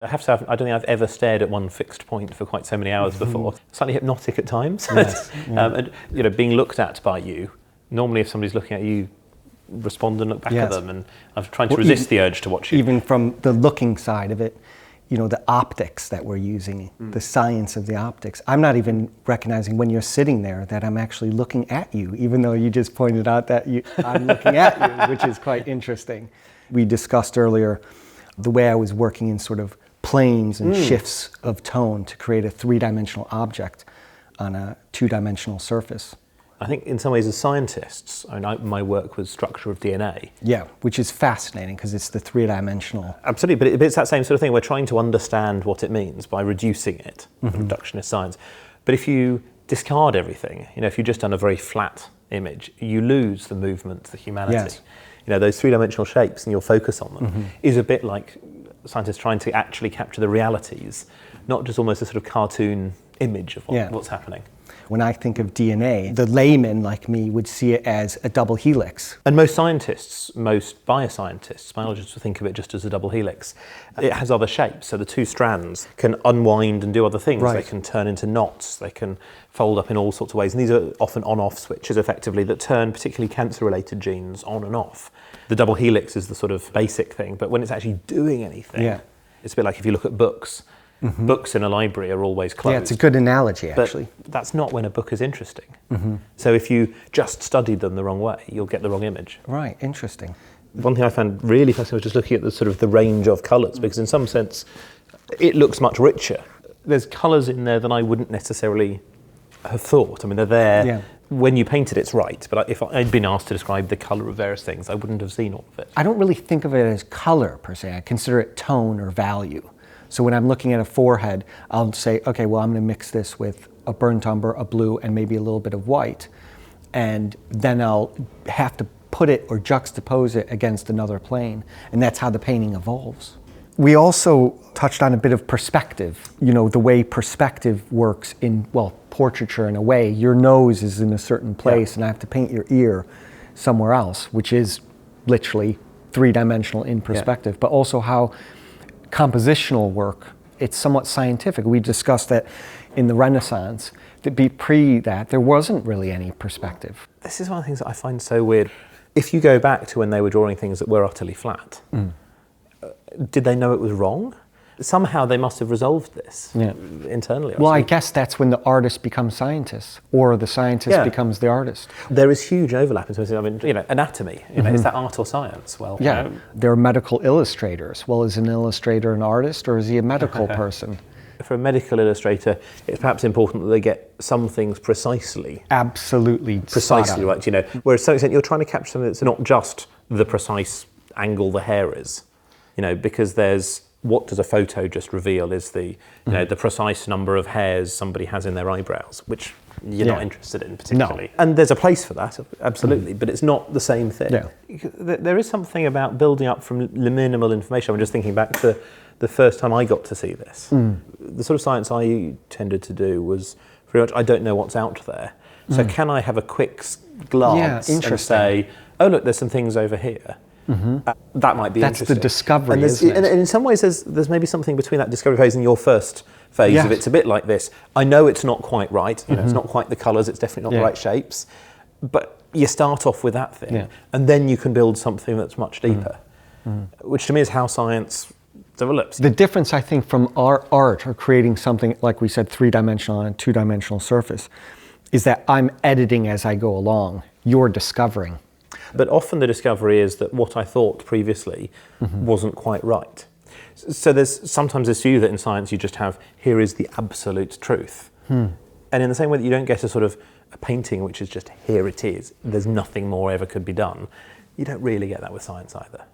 I have to say, I don't think I've ever stared at one fixed point for quite so many hours before. Slightly hypnotic at times. Yes. And being looked at by you, normally if somebody's looking at you, respond and look back at them, and I'm trying to resist the urge to watch you. Even from the looking side of it, the optics that we're using, the science of the optics. I'm not even recognizing when you're sitting there that I'm actually looking at you, even though you just pointed out that I'm looking at you, which is quite interesting. We discussed earlier the way I was working in sort of planes and shifts of tone to create a three-dimensional object on a two-dimensional surface. I think in some ways as scientists, my work was structure of DNA. Yeah, which is fascinating because it's the three-dimensional. Absolutely, but it's that same sort of thing. We're trying to understand what it means by reducing it, reductionist science. But if you discard everything, if you've just done a very flat image, you lose the movement, the humanity. Yes. Those three-dimensional shapes and your focus on them is a bit like scientists trying to actually capture the realities, not just almost a sort of cartoon image of what's happening. When I think of DNA, the layman like me would see it as a double helix. And most scientists, most bioscientists, biologists will think of it just as a double helix. It has other shapes, so the two strands can unwind and do other things. Right. They can turn into knots, they can fold up in all sorts of ways. And these are often on-off switches, effectively, that turn particularly cancer-related genes on and off. The double helix is the sort of basic thing, but when it's actually doing anything, it's a bit like if you look at books. Books in a library are always closed. Yeah, it's a good analogy, actually. But that's not when a book is interesting. So if you just studied them the wrong way, you'll get the wrong image. Right, interesting. One thing I found really fascinating was just looking at the sort of the range of colours, because in some sense, it looks much richer. There's colours in there than I wouldn't necessarily have thought. I mean, they're there. Yeah. When you paint it, it's right. But if I'd been asked to describe the colour of various things, I wouldn't have seen all of it. I don't really think of it as colour, per se. I consider it tone or value. So when I'm looking at a forehead, I'll say, okay, well, I'm going to mix this with a burnt umber, a blue, and maybe a little bit of white. And then I'll have to put it or juxtapose it against another plane. And that's how the painting evolves. We also touched on a bit of perspective, the way perspective works in, portraiture in a way. Your nose is in a certain place, and I have to paint your ear somewhere else, which is literally three-dimensional in perspective, but also how compositional work, it's somewhat scientific. We discussed that in the Renaissance, that there wasn't really any perspective. This is one of the things that I find so weird. If you go back to when they were drawing things that were utterly flat, did they know it was wrong? Somehow they must have resolved this internally. Well, I guess that's when the artist becomes scientist, or the scientist becomes the artist. There is huge overlap in terms of, anatomy. Is that art or science? Well, there are medical illustrators. Well, is an illustrator an artist, or is he a medical person? For a medical illustrator, it's perhaps important that they get some things precisely. Absolutely. Precisely right, Whereas to some extent you're trying to capture something that's not just the precise angle the hair is, because there's what does a photo just reveal is the the precise number of hairs somebody has in their eyebrows, which you're not interested in particularly. No. And there's a place for that, absolutely, but it's not the same thing. Yeah. There is something about building up from minimal information. I'm just thinking back to the first time I got to see this. The sort of science I tended to do was very much, I don't know what's out there. So can I have a quick glance and say, oh look, there's some things over here. That might be interesting. That's the discovery, isn't it? And in some ways, there's maybe something between that discovery phase and your first phase of it's a bit like this. I know it's not quite right. It's not quite the colours. It's definitely not the right shapes. But you start off with that thing, and then you can build something that's much deeper, which to me is how science develops. The difference, I think, from our art or creating something, like we said, three-dimensional on a two-dimensional surface, is that I'm editing as I go along. You're discovering. But often the discovery is that what I thought previously wasn't quite right. So there's sometimes this view that in science you just have, here is the absolute truth. And in the same way that you don't get a sort of a painting which is just, here it is, there's nothing more ever could be done, you don't really get that with science either.